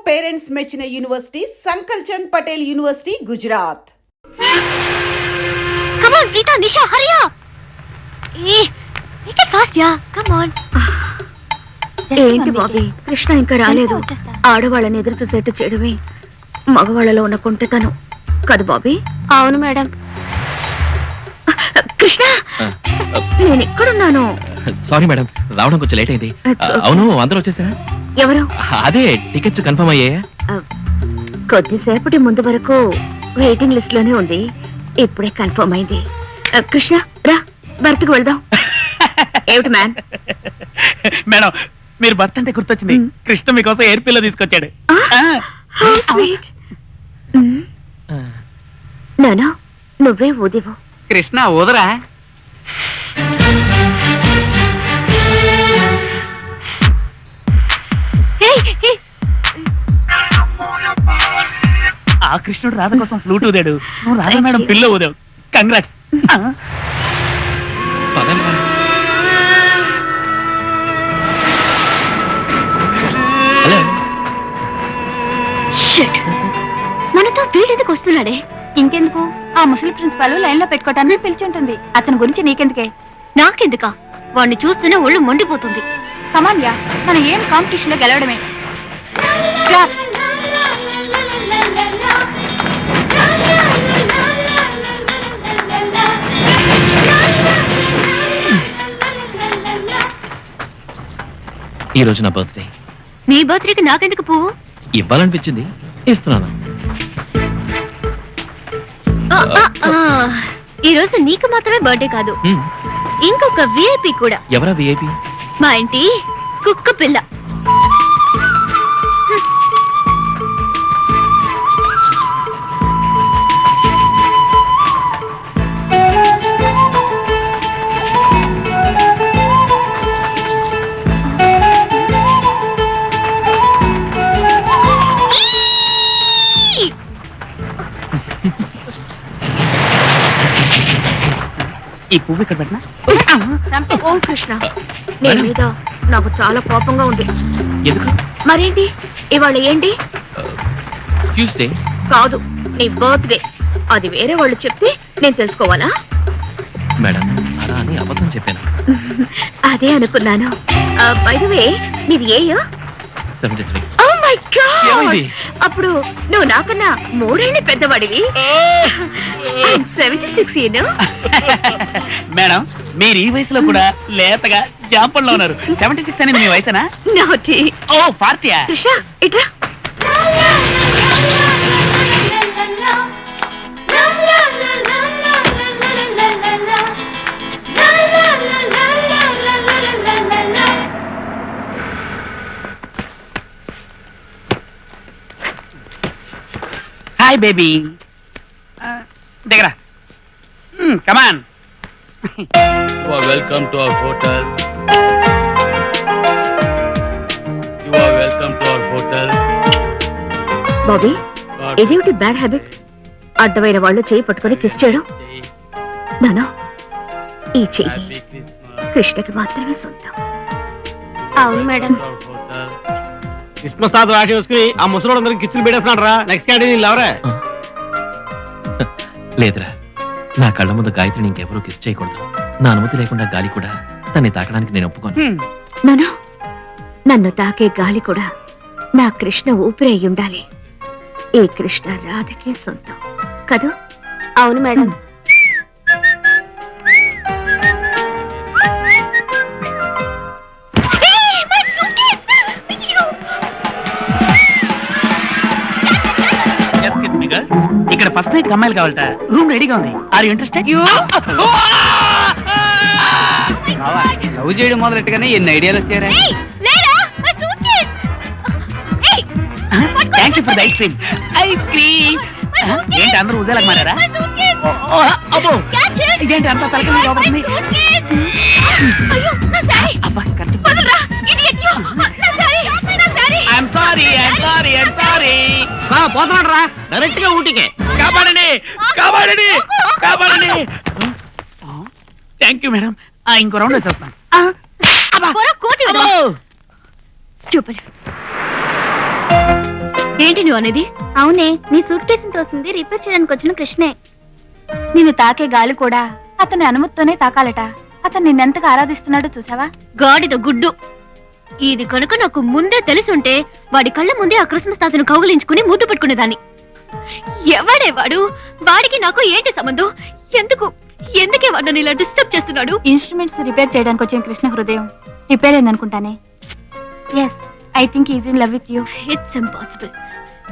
Parents మెచ్చిన university Sankalchand Patel university Gujarat. Come on, Rita, Nisha, hurry up! Make it fast, yeah. Come on. ఏంటి బాబీ, కృష్ణ ఇంకా రాలేదు. ఆడవాళ్ళని ఎదురు చూసేట్టు చేయడమే మగవాళ్ళలో ఉన్న కొంటెతనం కదా బాబీ? అవును మేడం. కృష్ణ, నేను ఎక్కడున్నాను? సారీ మేడం, రావడం కొంచెం లేట్ అయింది. అవును, అందరూ వచ్చేసారా? ఎవరు? అదే టికెట్స్ కన్ఫర్మ్ అయ్యాయా? కొద్దిసేపటి ముందు వరకు వెయిటింగ్ లిస్ట్ లోనే ఉంది, ఇప్పుడే కన్ఫర్మ్ అయింది. కృష్ణ రా, బర్త్కి వెళ్దాం. ఏమిటి మ్యాన్? మేడం, మీరు బర్త్ అంటే గుర్తొచ్చింది. కృష్ణ మీకోసం ఎయిర్ పిల్లో తీసుకొచ్చాడు. నానా, నువ్వే ఊదివు. కృష్ణ ఊదరా? ఆ కృష్ణుడు రాధ కోసం ఫ్లూట్ ఊదాడు, నువ్వు రాధ మేడం పిల్ల ఊదావు. కంగ్రాట్స్. మనతో వీడెందుకు వస్తున్నాడే? ఇంకెందుకు, ఆ ముసలి ప్రిన్సిపాల్ లైన్ లో పెట్టుకోవటాన్ని పిలిచి ఉంటుంది. అతని గురించి నీకెందుకే? నాకెందుకా? వాడిని చూస్తూనే ఒళ్ళు మండిపోతుంది. కమాన్యా, మనం ఏం కాంపిటీషన్ లో గెలవడమే. ఈ రోజు నా బర్త్డే. నీ బర్త్డేకి నాకెందుకు పువ్వు? ఇవ్వాలనిపించింది, ఇస్తున్నాను. ఈ రోజు నీకు మాత్రమే బర్త్డే కాదు, ఇంకొక విఐపి కూడా. ఎవరా విఐపి? మా ఇంటి కుక్క పిల్ల. ఈ పువ్వు ఇక్కడ పెట్టినా? ఓ కృష్ణ, నీ మీద నాకు చాలా కోపంగా ఉంది. ఎందుకు? మరేంటి ఇవాళ ఏంటి? ట్యూస్డే కాదు, నీ బర్త్డే. అది వేరే వాళ్ళు చెప్తే నేను తెలుసుకోవాలా? మేడం, అలా అని అబద్ధం చెప్పాను. అదే అనుకున్నాను. బై ది వే, నీది ఏ ఇయర్? 73. Oh my God! అప్పుడు నువ్వు నాకన్నా 3 ఏళ్ళు పెద్దవాడివి. I'm 76, you know? మేడం, మీరు ఈ వయసులో కూడా లేతగా జాంపల్లో ఉన్నారు. 76 అనేది మీ వయసేనా? Naughty. ఓ 40. కృష్ణ, ఇట్రా. Hi baby. దగ్గర. కమాన్. You are welcome to our hotel. You are welcome to our hotel. Bobby, ఇదేమిటి బ్యాడ్ హ్యాబిట్? అడ్డమైన వాళ్ళు చేయి పట్టుకొని కిస్ చేయడం. నానా, ఈ చెయ్యి కృష్ణకి మాత్రమే సొంతం. అవును మేడం. క్రిస్మస్ తాత రాసి వేసుకుని ఆ ముసలోడు అందరికి కిచ్చులు పెట్టేస్తున్నాడు రా. నెక్స్ట్ క్యాంటీన్ ఎవరా? లేదురా, నా కళ్ళ ముందు గాయత్రిని ఇంకెవరూ కిస్ చేయకూడదు. నా అనుమతి లేకుండా గాలి కూడా తన్ని తాకడానికి నేను ఒప్పుకోను. నానా, నన్ను తాకే గాలి కూడా నా కృష్ణ ఊపిరి అయి ఉండాలి. ఈ కృష్ణ రాధకే సొంతం కదూ? అవును మేడం. ఇక్కడ ఫస్ట్ నైట్ అమ్మాయిలు కావాలట. రూమ్ రెడీగా ఉంది. Are you interested? లవ్ చేయడం మొదలెట్టుగానే ఎన్ని ఐడియాలు వచ్చారా? Thank you for the ice cream. Ice cream ఏంటి అందరూ ఉజాలకు మారారా? అబ్బో, ఇదేంటి అంత తలకి కాబడుతుంది? పోతున్నాడు రా, డైరెక్ట్ గా ఊటికే. కాపాడండి, కాపాడండి, కాపాడండి. Thank you madam. ఇంకో రౌండ్ వేసేస్తాను. Stupid. ఏంటి నువ్వు అనేది? అవునే, నీ సూట్ కేసుని తోసింది రిపేర్ చేయడానికి వచ్చిన కృష్ణే. నిన్ను తాకే గాలి కూడా అతని అనుమతితోనే తాకాలట. అతను నిన్నెంతగా ఆరాధిస్తున్నాడో చూసావా? గాడిద గుడ్డు. ఇది కనుక నాకు ముందే తెలిసుంటే వాడి కళ్ళ ముందే ఆ క్రిస్మస్ తాతను కౌగిలించుకుని ముద్దు పెట్టుకునేదాన్ని. ఎవడే వాడు? వాడికి నాకు ఏంటి సంబంధం? ఎందుకే వాడు నన్ను ఇలా డిస్టర్బ్ చేస్తున్నాడు? ఇన్స్ట్రుమెంట్స్ రిపేర్ చేయడానికి వచ్చిన కృష్ణ హృదయం రిపేర్ అయిందనుకుంటానే. Yes, I think is in love with you. It's impossible.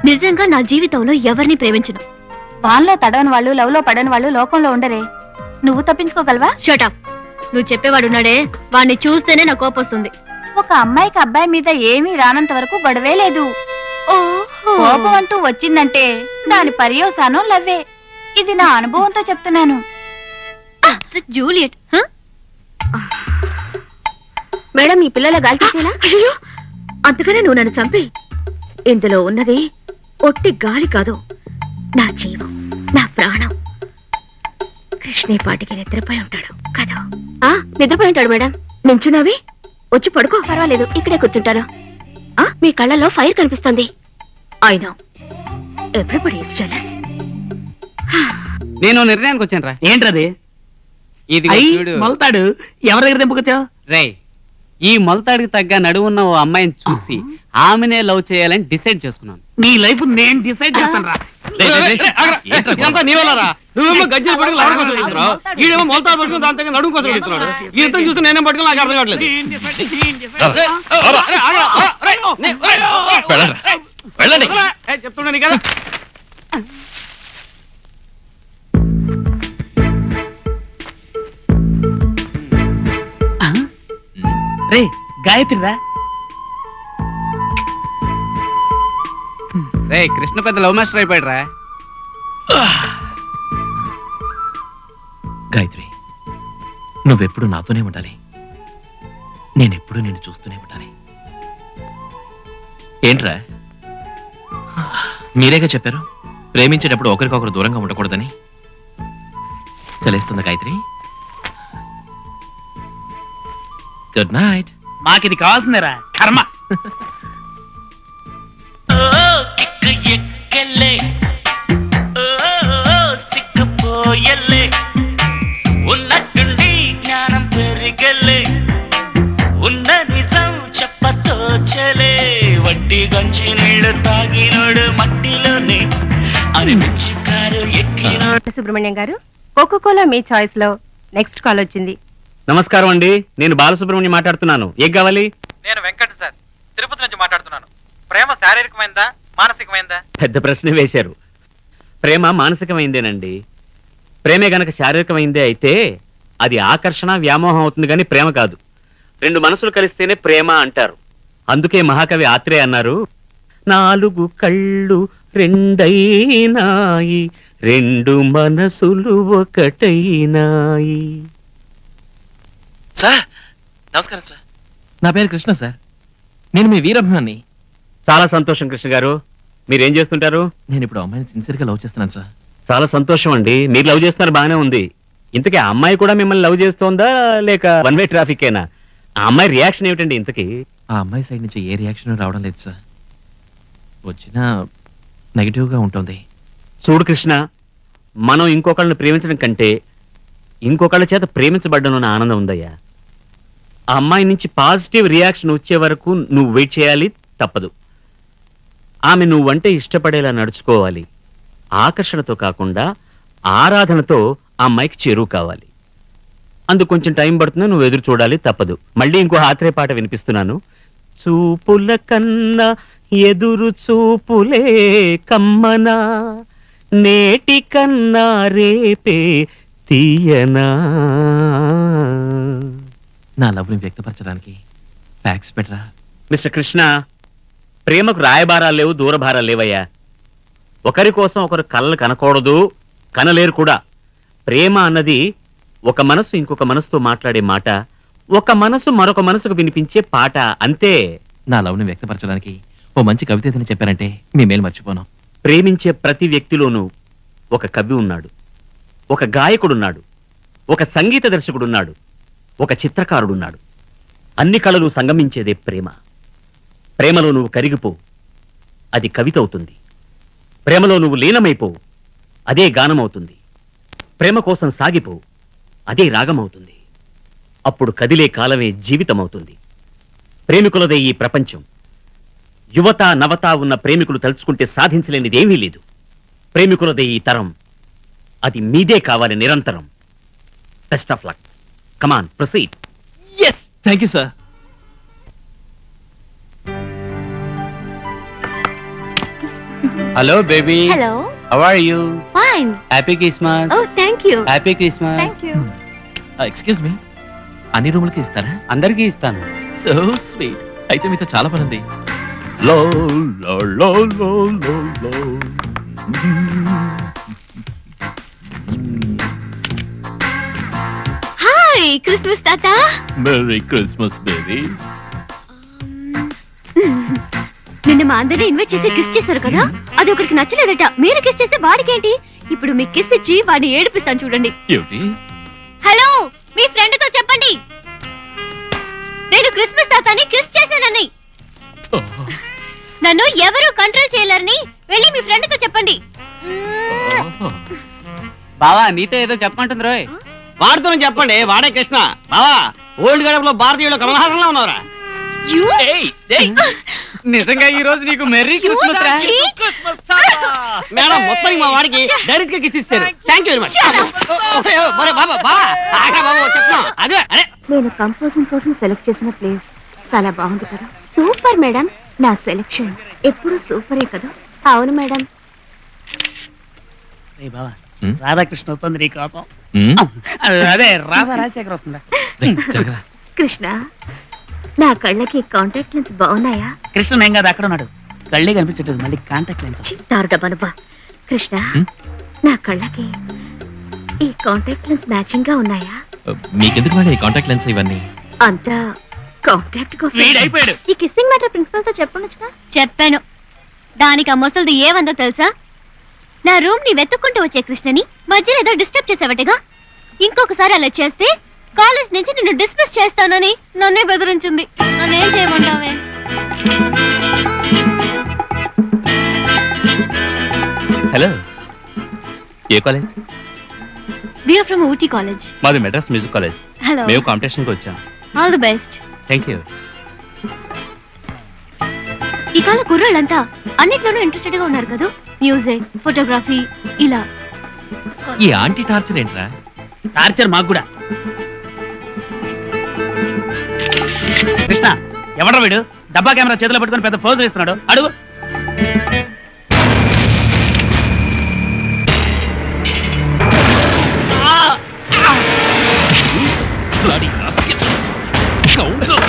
నిజంగా నా జీవితంలో ఎవరిని ప్రేమించను. వాన్లో తడవని వాళ్ళు, లవ్ లో పడని వాళ్ళు లోకంలో ఉండరే. నువ్వు తప్పించుకోగలవా? Shut up. నువ్వు చెప్పేవాడున్నాడే, వాడిని చూస్తేనే నా కోపం వస్తుంది. ఒక అమ్మాయికి అబ్బాయి మీద ఏమీ రానంత వరకు గొడవే లేదు. ఓహో. కోపం అంటూ వచ్చిందంటే దాని పర్యవసానం లవ్వే. ఇది నా అనుభవంతో చెప్తున్నాను. జూలియట్. మేడం, ఈ పిల్లల గాలి తీసేలా? అయ్యో, అంతగానే నువ్వు నన్ను చంపి. ఇందులో ఉన్నది ఒట్టి గాలి కాదు, నా జీవం, నా ప్రాణం. కృష్ణే పాటికి నిద్రపోయి ఉంటాడు కదా? నిద్రపోయి ఉంటాడు మేడం. నించున్నావి, వచ్చి పడుకో. పర్వాలేదు, ఇక్కడే కూర్చుంటాను. మీ కళ్ళల్లో ఫైర్ కనిపిస్తుంది. I know everybody is jealous. నేను నిర్ణయానికి వచ్చాను రా. ఏంటది? ఇది మొలతాడు ఎవరి దగ్గర తెంపుకొచ్చావు? రే, ఈ మొలతాడికి తగ్గ నడువున్న ఓ అమ్మాయిని చూసి ఆమెనే లవ్ చేయాలని డిసైడ్ చేసుకున్నాను. నీ లైఫ్ నేను డిసైడ్ చేస్తాను రా. ఇదంతా నీ వల్ల రా. నువ్వేమో గజ్జలు పట్టుకుని లవర్ కోసం వెళ్తున్నావు, ఈడేమో మొలతాడు పట్టుకుని దాని తగ్గ నడుము కోసం వెళ్తున్నాడు. ఇదంతా చూసి నేనేం పట్టుకుని నాకు అర్థం కావట్లేదు. వెళ్ళండి. చెప్తున్నాను కదా. రే, గాయత్రి రా. రే, కృష్ణ పెద్ద లవ్ మాస్టర్ అయిపోయాడు రా. గాయత్రి, నువ్వెప్పుడు నాతోనే ఉండాలి. నేనెప్పుడు నిన్ను చూస్తూనే ఉండాలి. ఏంట్రా, మీరేగా చెప్పారు ప్రేమించేటప్పుడు ఒకరికొకరు దూరంగా ఉండకూడదని. చలేస్తుందా గాయత్రి? Good night. మాకిది కావాల్సిందేరా కర్మ. ఉన్నట్టుండి జ్ఞానం పెరిగలే, ఉన్న నిజం చెప్పతోచలే, వడ్డీ గంచి నీళ్లు తాగినోడు మట్టిలోనే అనిపించి కారు ఎక్కినోడు. సుబ్రహ్మణ్యం గారు, కోకోకోలా మీ చాయిస్ లో నెక్స్ట్ కాల్ వచ్చింది. నమస్కారం అండి, నేను బాలసుబ్రహ్మణ్యం మాట్లాడుతున్నాను. ఏం కావాలి? నేను వెంకట్ సార్, తిరుపతి నుంచి మాట్లాడుతున్నాను. ప్రేమ శారీరకమైందా మానసికమైందా? పెద్ద ప్రశ్న వేశారు. ప్రేమ మానసికమైందేనండి. ప్రేమే గనక శారీరకమైందే అయితే అది ఆకర్షణ, వ్యామోహం అవుతుంది కానీ ప్రేమ కాదు. రెండు మనసులు కలిస్తేనే ప్రేమ అంటారు. అందుకే మహాకవి ఆత్రేయ అన్నారు, నాలుగు కళ్ళు రెండైనాయి, రెండు మనసులు ఒకటైనాయి. సార్ నమస్కారం సార్. నా పేరు కృష్ణ సార్. నేను మీ వీరభిమాన్ని. చాలా సంతోషం కృష్ణ గారు. మీరేం చేస్తుంటారు? నేను ఇప్పుడు అమ్మాయిని సిన్సియర్గా లవ్ చేస్తున్నాను సార్. చాలా సంతోషం అండి, మీరు లవ్ చేస్తున్నారు, బాగానే ఉంది. ఇంతకీ ఆ అమ్మాయి కూడా మిమ్మల్ని లవ్ చేస్తోందా లేక వన్ వే ట్రాఫికేనా? ఆ అమ్మాయి రియాక్షన్ ఏమిటండి ఇంతకీ? ఆ అమ్మాయి సైడ్ నుంచి ఏ రియాక్షన్ రావడం లేదు సార్. వచ్చినా నెగిటివ్గా ఉంటుంది. చూడు కృష్ణ, మనం ఇంకొకళ్ళని ప్రేమించడం కంటే ఇంకొకళ్ళ చేత ప్రేమించబడ్డంలో ఆనందం ఉందయ్యా. ఆ అమ్మాయి నుంచి పాజిటివ్ రియాక్షన్ వచ్చే వరకు నువ్వు వెయిట్ చేయాలి, తప్పదు. ఆమె నువ్వంటే ఇష్టపడేలా నడుచుకోవాలి. ఆకర్షణతో కాకుండా ఆరాధనతో ఆ అమ్మాయికి చేరువు కావాలి. అందుకు కొంచెం టైం పడుతుంది, నువ్వు ఎదురు చూడాలి, తప్పదు. మళ్ళీ ఇంకో ఆత్రేయ పాట వినిపిస్తున్నాను. చూపుల కన్నా ఎదురు చూపులే కమ్మనా, నేటి కన్నా రేపే తీయనా. నా లవ్ని వ్యక్తపరచడానికి ఫ్యాక్స్ బెటరా? మిస్టర్ కృష్ణ, ప్రేమకు రాయబారాలు లేవు, దూరభారాలు లేవయ్యా. ఒకరి కోసం ఒకరు కలలు కనకూడదు, కనలేరు కూడా. ప్రేమ అన్నది ఒక మనసు ఇంకొక మనసుతో మాట్లాడే మాట, ఒక మనసు మరొక మనసుకు వినిపించే పాట, అంతే. నా లవ్ని వ్యక్తపరచడానికి ఓ మంచి కవిత ఏదైనా చెప్పారంటే మీ మేలు మర్చిపోను. ప్రేమించే ప్రతి వ్యక్తిలోనూ ఒక కవి ఉన్నాడు, ఒక గాయకుడున్నాడు, ఒక సంగీత దర్శకుడున్నాడు, ఒక చిత్రకారుడున్నాడు. అన్ని కళలు సంగమించేదే ప్రేమ. ప్రేమలో నువ్వు కరిగిపో, అది కవిత అవుతుంది. ప్రేమలో నువ్వు లీనమైపోవు, అదే గానమవుతుంది. ప్రేమ కోసం సాగిపోవు, అదే రాగమవుతుంది. అప్పుడు కదిలే కాలమే జీవితమవుతుంది. ప్రేమికులదే ఈ ప్రపంచం. యువత నవత ఉన్న ప్రేమికులు తలుచుకుంటే సాధించలేనిదేమీ లేదు. ప్రేమికులదే ఈ తరం. అది మీదే కావాలి నిరంతరం. Best of luck. Come on proceed. Yes, thank you sir. Hello baby, hello, how are you? Fine. Happy Christmas. Oh thank you. Happy Christmas. Thank you. Excuse me, అన్ని రూములకి ఇస్తారా? అందరికీ ఇస్తాను. So sweet. అయితే మీతో చాలా పని ఉంది. లో లో లో లో లో లో. హాయ్ క్రిస్మస్ తాత. Merry Christmas baby. నిన్న మా అందరిని ఇన్వైట్ చేసి కిస్ చేశారు కదా, అది ఒకరికి నచ్చలేదట. మీరు కిస్ చేస్తే వాడికేంటి? ఇప్పుడు మీకు కిస్ ఇచ్చి వాడిని ఏడిపిస్తాను చూడండి. ఏమిటి? హలో, మీ ఫ్రెండ్ తో చెప్పండి నేను క్రిస్మస్ తాతని కిస్ చేశానని. నన్ను ఎవరు కంట్రోల్ చేయలేరని వెళ్ళి మీ ఫ్రెండ్ తో చెప్పండి. బావా నీతో ఏదో చెప్పమంటుంది రోయ్. వాడితో చెప్పండి, వాడే కృష్ణ. బావా, ఓల్డ్ గడపలో భారతీయులు కమలహాసంలో ఉన్నారా? You? నిజంగా ఈ రోజు నీకు మెర్రీ క్రిస్మస్ రా. cheat. మేడం, మొత్తం మా వాడికి డైరెక్ట్ గా కిస్ ఇచ్చారు. Thank you very much. అదే అరే నేను కంపోజింగ్ కోసం సెలెక్ట్ చేసిన ప్లేస్ చాలా బాగుంది కదా. Super madam. నా సెలెక్షన్ ఎప్పుడు సూపరే కదా. అవును మేడం. బావా, హ్మ్? రాధాకృష్ణ వస్తుంది నీ కోసం. హ్మ్? అదే రాధా రాజశేఖర్ వస్తుందా? రేయ్, జరగరా. కృష్ణ, నా కళ్ళకి కాంటాక్ట్ లెన్స్ బాగున్నాయా? కృష్ణ ఏం కాదు, అక్కడ ఉన్నాడు. కళ్ళే కనిపించట్లేదు, మళ్ళీ కాంటాక్ట్ లెన్స్. దారుడబ్బా. కృష్ణ, హ్మ్? నా కళ్ళకి ఈ కాంటాక్ట్ లెన్స్ మ్యాచింగ్ గా ఉన్నాయా? మీకెందుకు వాడే కాంటాక్ట్ లెన్స్ ఇవన్నీ? అంతా కాంటాక్ట్ కోసం. వీడైపోయాడు. ఈ కిస్సింగ్ మ్యాటర్ ప్రిన్సిపల్ సార్ చెప్పనుగా. చెప్పాను. దానికి ఆ ముసలిది ఏమందో తెలుసా? నా రూమ్ ని వెతుక్కుంటూ వచ్చే కృష్ణని మధ్యలో ఏదో డిస్టర్బ్ చేసావటగా. ఇంకొకసారి అలా చేస్తే కాలేజ్ నుంచి నిన్ను డిస్మిస్ చేస్తానని నన్నే బెదిరించింది. నన్నేం చేయమంటావే? హలో, ఏ college? We are from Ooty College. మాది మెడ్రాస్ మ్యూజిక్ కాలేజ్. Hello. మేము కాంపిటీషన్కి వచ్చాం. All the best. Thank you. ఈ కాల కుర్రాళ్ళంతా అన్నిట్లోనూ ఇంట్రెస్టెడ్ గా ఉన్నారు కదా. మ్యూజిక్, ఫోటోగ్రఫీ, ఇలా. ఈ ఆంటీ టార్చర్ ఏంట్రా? టార్చర్ మాకు కూడా. కృష్ణ, ఎవడ్రా వీడు? డబ్బా కెమెరా చేతిలో పట్టుకొని పెద్ద ఫోజులు ఇస్తున్నాడు. అడుగు. Bloody rascal. Scoundrel.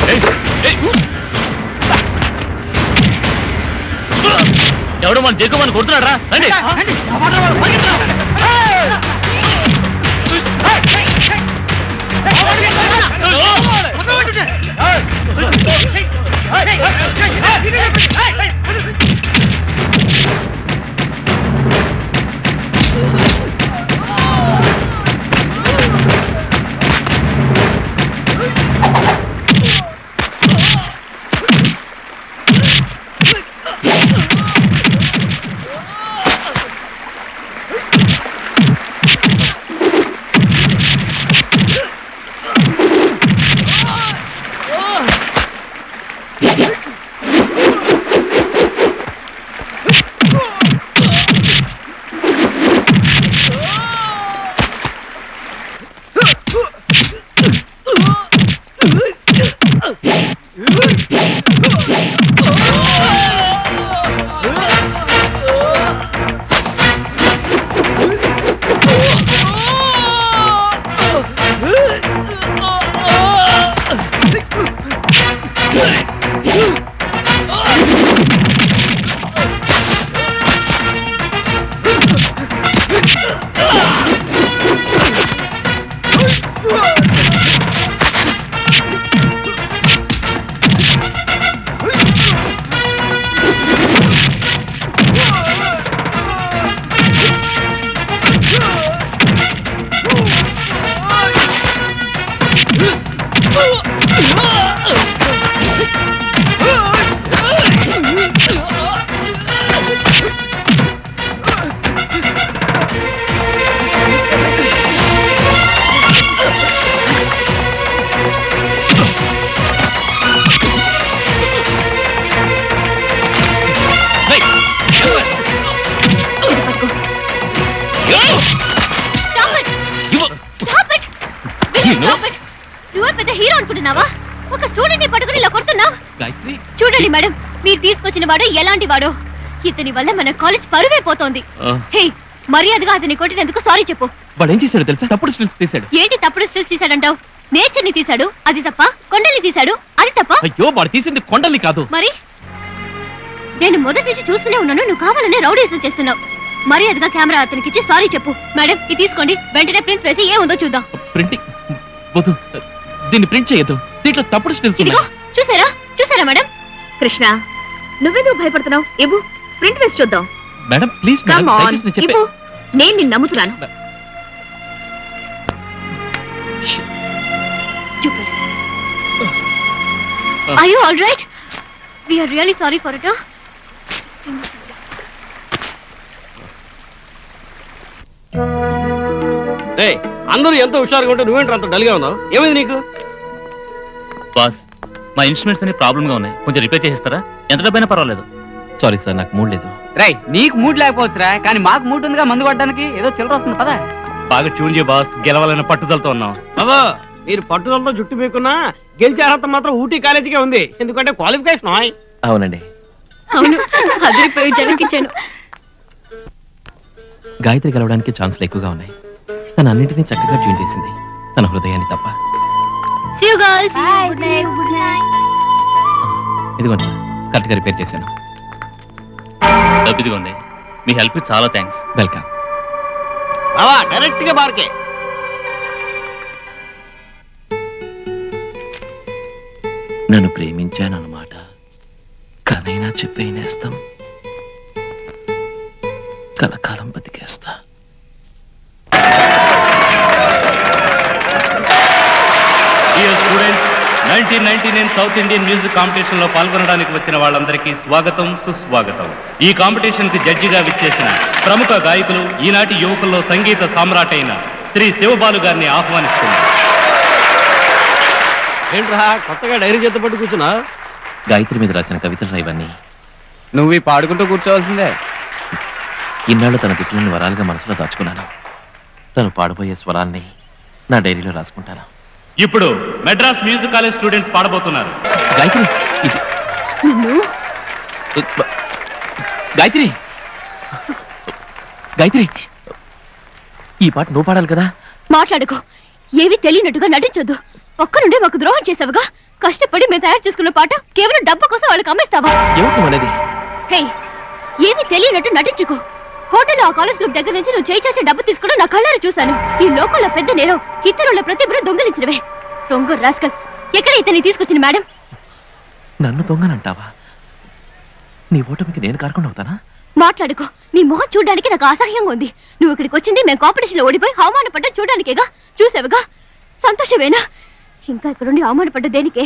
ఎవడో మన జగ్గుమని కొడుతున్నాడు రా. హీరో అనుకుంటున్నావా? ఒక స్టూడెంట్ ని పట్టుకుని ఇలా కొడుతున్నావు. గాయత్రి చూడండి మేడం, మీరు తీసుకొచ్చిన వాడు ఎలాంటి వాడో. ఇతని వల్ల మన కాలేజ్ పరువే పోతోంది. హే, మర్యాదగా అతని కొట్టినందుకు సారీ చెప్పు. వాడు ఏం చేశాడు తెలుసా? తప్పుడు స్టిల్స్ తీశాడు. ఏంటి తప్పుడు స్టిల్స్ తీశాడంటావు? నేచర్ ని తీశాడు, అది తప్ప. కొండల్ని తీశాడు, అది తప్ప. అయ్యో, వాడు తీసింది కొండల్ని కాదు. మరి నేను మొదటి నుంచి చూస్తూనే ఉన్నాను, నువ్వు కావాలనే రౌడీసం చేస్తున్నావు. మర్యాదగా కెమెరా అతనికి ఇచ్చి సారీ చెప్పు. మేడం, ఇది తీసుకోండి, వెంటనే ప్రింట్స్ వేసి ఏముందో చూద్దాం. ప్రింటింగ్ వద్దు, దీన్ని ప్రింట్ చేయొద్దు. దీంట్లో తప్పుడు స్టిల్స్ ఇదిగో ఉన్నాయి. చూసారా చూసారా మేడం? కృష్ణ, నువ్వెందుకు భయపడుతున్నావు? ఇవ్వు, ప్రింట్ వేసి చూద్దాం. Madam please madam, Come on, దయచేసి నేను చెప్పే- ఇవ్వు. నేను నిన్ను నమ్ముతున్నాను. Stupid. Are you all right? We are really sorry for it. Extremely sorry. అందరూ ఎంతో హుషారుగా ఉంటే నువ్వేంటి అంత డల్గా ఉన్నావు? ఏమైంది నీకు? బాస్, మా ఇన్స్ట్రుమెంట్స్ అన్ని ప్రాబ్లమ్ గా ఉన్నాయి, కొంచెం రిపేర్ చేసిస్తారా? ఎంత డబ్బైనా పర్వాలేదు. సారీ సార్, నాకు మూడ్ లేదు. రై, నీకు మూడ్ లేకపోవచ్చురా, కానీ మాకు మూడ్ ఉందిగా మందు కొట్టడానికి. ఏదో చిల్లర వస్తుంది పదా. బాగా ట్యూన్ చేయ బాస్, గెలవాలన్న పట్టుదలతో ఉన్నాం. బాబా, మీరు పట్టుదలతో చుట్టూ మీకున్నా గెలిచే అర్హత మాత్రం ఊటీ కాలేజీకే ఉంది. ఎందుకంటే క్వాలిఫికేషన్ అవునండి. అవును, అదిరిపోయి జగన్కిచ్చాను. గాయత్రి గెలవడానికి ఛాన్సులు ఎక్కువగా ఉన్నాయి. తను అన్నింటినీ చక్కగా ట్యూన్ చేసింది, తన హృదయాన్ని తప్ప. See you girls. Good night. ఇదిగోండి సార్, కరెక్ట్గా రిపేర్ చేశాను. డబ్బు ఇదిగోండి, మీ హెల్ప్ చాలా థ్యాంక్స్. వెల్కమ్. బాబా, డైరెక్ట్ గా బార్కే. నన్ను ప్రేమించానన్నమాట కనైనా చెప్పేనేస్తాం, కలకాలం బతికేస్తా. Students, 1999 south Indian music competition లో పాల్గొనడానికి వచ్చిన వాళ్ళందరికీ స్వాగతం, సుస్వాగతం. ఈ కాంపిటీషన్ కి జడ్జిగా విచ్చేసిన ప్రముఖ గాయకులు, ఈనాటి యువకుల్లో సంగీత సామ్రాట్ అయిన శ్రీ శివబాలు గారిని ఆహ్వానిస్తున్నారు. ఏంట్రా కొత్తగా డైరీ చేత పట్టు కూర్చున్నా? గాయత్రి మీద రాసిన కవితలు ఇవన్నీ. నువ్వు ఈ పాడుకుంటూ కూర్చోవాల్సిందే. ఇన్నాళ్ళు తన తిట్లని వరాలుగా మనసులో దాచుకున్నాను. తను పాడబోయే స్వరాల్ని నా డైరీలో రాసుకుంటాను. ఇప్పుడు మెడ్రాస్ మ్యూజిక్ కాలేజ్ స్టూడెంట్స్ పాడబోతున్నారు. గాయత్రి, ఇది నిన్ను గాయత్రి, గాయత్రి, ఈ పాట నువ్వు పాడాలి కదా. మాట్లాడుకో, ఏవి తెలియనట్టుగా నటించొద్దు. ఒక్కరుండే మాకు ద్రోహం చేసావుగా. కష్టపడి మేము తయారు చేసుకున్న పాట కేవలం డబ్బు కోసం వాళ్ళకి అమ్మేస్తావా? ఏమిటి అనేది? హే, ఏమి తెలియనట్టు నటించుకో. హోటల్ ఆ కాలేజ్ గ్రూప్ దగ్గర నుంచి నువ్వు చేయి చేసే డబ్బు తీసుకోవడం నా కళ్ళారా చూశాను. ఈ లోకల్లో పెద్ద నేరం ఇతరుల ప్రతిభను దొంగిలించినవే. దొంగ రాస్కల్, ఎక్కడ ఇతన్ని తీసుకొచ్చిన మేడం? నన్ను దొంగనంటావా? నీ ఓటమికి నేను కారకుండా అవుతానా? మాట్లాడుకో. నీ మొహం చూడడానికి నాకు అసహ్యంగా ఉంది. నువ్వు ఇక్కడికి వచ్చింది మేము కాంపిటీషన్ లో ఓడిపోయి అవమానపడ్డా చూడడానికేగా. చూసావుగా, సంతోషమేనా? ఇంకా ఇక్కడుండి అవమానపడ్డ దేనికే?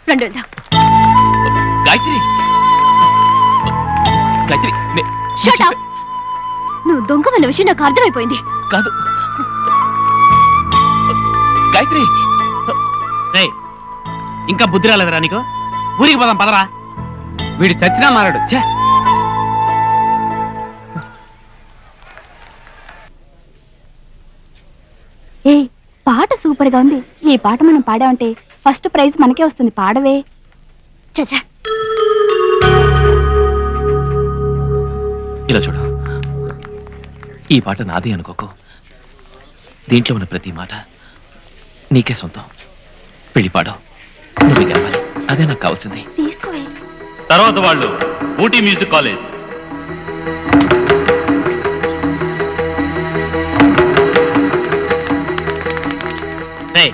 రెండు వెళ్దాం. Gayatri, Gayatri, Shut up! నువ్వు దొంగవన్న విషయం నాకు అర్థమైపోయింది. కాదు గాయత్రి. రేయ్, ఇంకా బుద్ధి రాలేదురా నీకు? ఊరికి పోదాం పదరా. వీడు చచ్చినా మారాడు. ఛే, ఏ పాట సూపర్ గా ఉంది. ఈ పాట మనం పాడామంటే ఫస్ట్ ప్రైజ్ మనకే వస్తుంది. పాడవే. చచ్చా, ఇలా చూడు, ఈ పాట నాది అనుకోకు. దీంట్లో ఉన్న ప్రతి మాట నీకే సొంతం. పెళ్లి పాడు, నువ్వు గెలవాలి. అదే నాకు కావాల్సింది. తీసుకోవే. తర్వాత వాళ్ళు ఊటీ మ్యూజిక్ కాలేజ్. రేయ్,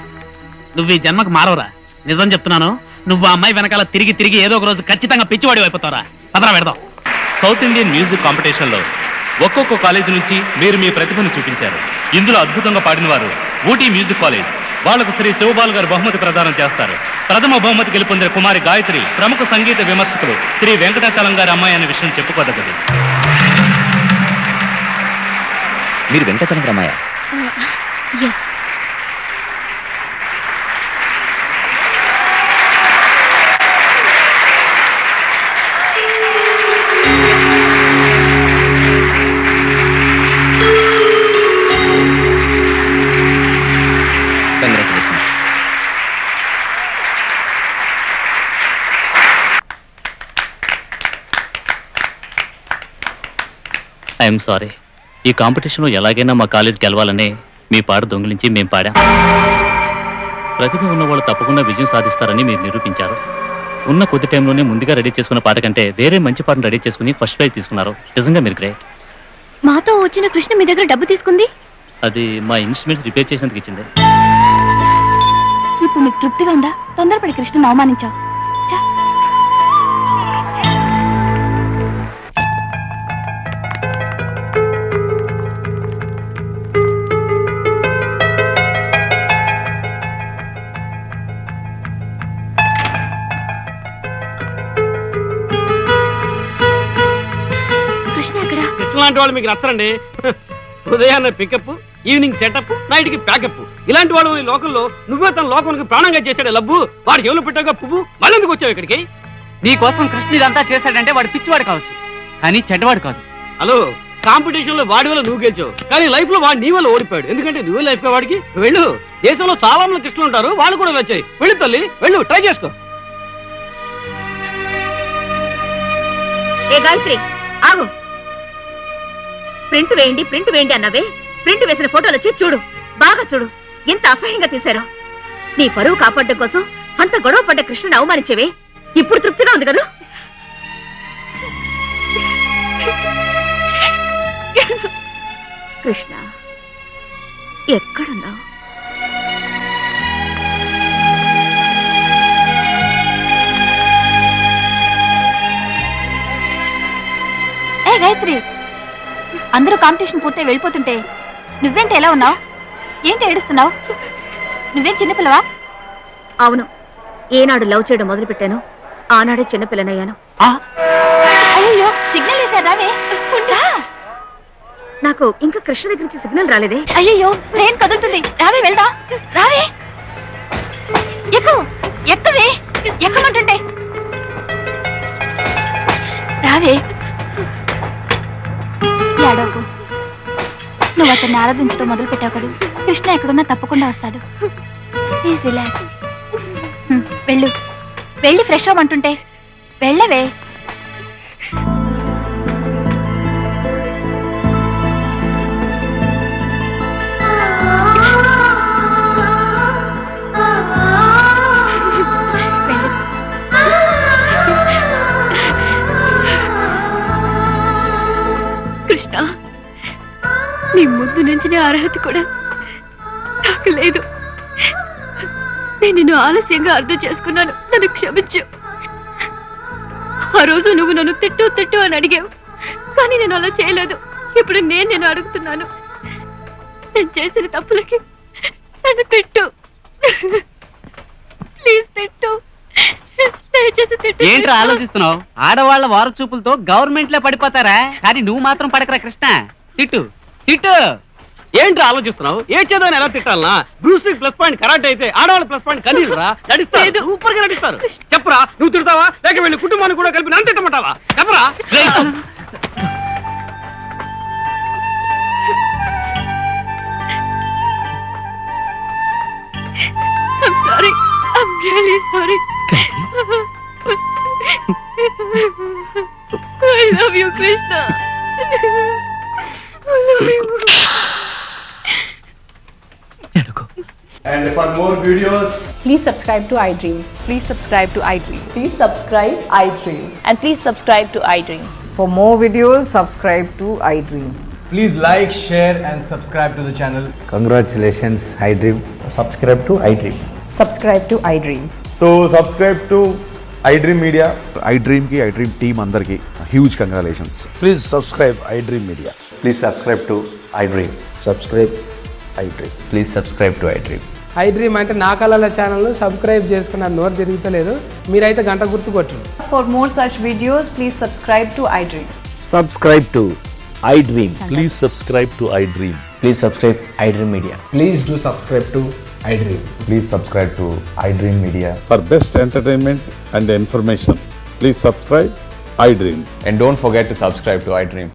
నువ్వు ఈ జన్మకు మారవరా. నిజం చెప్తున్నాను, నువ్వు ఆ అమ్మాయి వెనకాల తిరిగి తిరిగి ఏదో ఒక రోజు ఖచ్చితంగా పిచ్చివాడి అయిపోతావురా. పదరా పెడదాం. సౌత్ ఇండియన్ మ్యూజిక్ కాంపిటీషన్ లో ఒక్కొక్క కాలేజ్ నుంచి మీరు మీ ప్రతిభను చూపించారు. ఇందులో అద్భుతంగా పాడిన వారు ఊటీ మ్యూజిక్ కాలేజ్. వాళ్లకు శ్రీ శివబాలు గారు బహుమతి ప్రదానం చేస్తారు. ప్రథమ బహుమతి గెలుపొందిన కుమారి గాయత్రి ప్రముఖ సంగీత విమర్శకులు శ్రీ వెంకటాచలం గారి అమ్మాయి అనే విషయం చెప్పుకోదగ్గది. మీరు Venkatachalam Ramaiah? Yes. I'm sorry. ఈ కాంపిటీషన్లో ఎలాగైనా మా కాలేజ్ గెలవాలని మీ పాట దొంగిలించి మేము పాడాం. ప్రతిభ ఉన్న వాళ్ళు తప్పకుండా విజయం సాధిస్తారని మీరు నిరూపించారు. ఉన్న కొద్ది టైంలోనే ముందుగా రెడీ చేసుకున్న పాట కంటే వేరే మంచి పాటను రెడీ చేసుకుని ఫస్ట్ ప్రైజ్ తీసుకున్నారు. నిజంగా మీరు గ్రేట్. మాతో వచ్చిన కృష్ణ మీ దగ్గర డబ్బు తీసుకుంది. అది మా ఇన్స్ట్రుమెంట్స్ రిపేర్ చేసేందుకు ఇచ్చింది. ఇప్పుడు నీకు తృప్తిగా ఉందా? తొందరపడి కృష్ణను అవమానించావు. ఛ! కృష్ణ ఎక్కడ? కృష్ణ లాంటి వాళ్ళు మీకు నచ్చరండి. ఉదయాన్నే పికప్, ఈవినింగ్ సెటప్, నైట్ కి ప్యాకప్. ఇలాంటి వాడు ఈ లోకంలో నువ్వే తన లోకానికి ప్రాణంగా చేశాడు లబ్బు. వాడికి ఎవరు పెట్టాక పువ్వు మళ్ళీ ఎందుకు వచ్చావు ఇక్కడికి? నీ కోసం కృష్ణ ఇదంతా చేశాడంటే వాడు పిచ్చివాడు కావచ్చు, కానీ చెడ్డవాడు కాదు. హలో, కాంపిటీషన్ లో వాడి వల్ల నువ్వు గెలిచావు, కానీ లైఫ్ లో వాడు నీ వల్ల ఓడిపోయాడు. ఎందుకంటే నువ్వే లైఫ్ వాడికి. వెళ్ళు, దేశంలో చాలా మంది కృష్ణులు ఉంటారు, వాళ్ళు కూడా వచ్చాయి. వెళ్ళు తల్లి, వెళ్ళు, ట్రై చేసుకో. ఏ గాయత్రి, ఆగు. ప్రింట్ వేయండి అన్నవే. ప్రింట్ వేసిన ఫోటోలు వచ్చి చూడు, బాగా చూడు. ఎంత అసహ్యంగా తీశారో. నీ పరువు కాపాడడం కోసం అంత గొడవ పడ్డ కృష్ణను అవమానించేవే. ఇప్పుడు తృప్తిగా ఉంది కదా? కృష్ణ, ఎక్కడున్నావు? ఏ గాయత్రి, అందరూ కాంపిటీషన్ పూర్తి వెళ్ళిపోతుంటే నువ్వేంటి ఎలా ఉన్నావు? ఏంటి ఏడుస్తున్నావు? నువ్వేం చిన్నపిల్లవా? అవును, ఏనాడు లవ్ చేయడం మొదలు పెట్టాను ఆనాడే చిన్నపిల్లనయ్యాను. అయ్యో, సిగ్నల్ వేసారు రావే. నాకు ఇంకా కృష్ణ దగ్గర నుంచి సిగ్నల్ రాలేదే. అయ్యో, ట్రైన్ కదులుతుంది. రావే, వెళ్దాం. రావే, ఎక్కవే, ఎక్కమంటుంటే. రావే, ఏడవకు. నువ్వు అతన్ని ఆరాధించడం మొదలు పెట్టావు కదా, కృష్ణ ఎక్కడున్నా తప్పకుండా వస్తాడు. Please relax. వెళ్ళు, వెళ్ళి ఫ్రెష్ అవ్వమంటుంటే. వెళ్ళవే. కృష్ణ, నీ ముందు నుంచి అర్హత కూడా నాకు లేదు. నేను నిన్ను ఆలస్యంగా అర్థం చేసుకున్నాను, నన్ను క్షమించు. ఆ రోజు నువ్వు నన్ను తిట్టు అని అడిగావు, కానీ నేను అలా చేయలేదు. ఇప్పుడు నేను అడుగుతున్నాను, నేను చేసిన తప్పులకి నన్ను తిట్టు. ప్లీజ్ తిట్టు, దయచేసి తిట్టు. ఏంట్రా ఆలోచిస్తున్నావు? ఆడవాళ్ళ వారు చూపులతో గవర్నమెంట్ లో పడిపోతారా, కానీ నువ్వు మాత్రం పడకరా కృష్ణ. తిట్టు తిట్టు. ఏంటి ఆలోచిస్తున్నావు? ఏ చేద్దాం ఎలా తిట్టాలనా? బ్రూస్ ప్లస్ పాయింట్ కరాటే అయితే ఆడవాళ్ళ ప్లస్ పాయింట్ కనీరా నడిస్తారు, సూపర్ గా నడిస్తారు. చెప్పరా, నువ్వు తిడతావా లేక వెళ్ళి కుటుంబాన్ని కూడా కలిపి నన్ను తిట్టమంటావా? చెప్పరా. I'm sorry. I'm really sorry. I love you, Krishna. I love you. And for more videos, Please subscribe to iDream. Please subscribe to iDream. Please subscribe iDream. And please subscribe to iDream. For more videos, subscribe to iDream. please like, share and subscribe to the channel. Congratulations, iDream. Subscribe to iDream. Subscribe to iDream. So subscribe to iDream Media. iDream ki iDream team andarki huge congratulations. Please subscribe iDream Media. Please subscribe to iDream. Subscribe iDream. Please subscribe to iDream. iDream అంటే నా కళల channel subscribe చేసుకున్న నోరు తిరుగుతలేదు. మీరైతే గంట గుర్తు కొట్టండి. For more such videos, please subscribe to iDream. Subscribe to iDream. Please subscribe to iDream. Please subscribe iDream Media. Please do subscribe to iDream. Please subscribe to iDream Media. For best entertainment and information, please subscribe iDream. And don't forget to subscribe to iDream.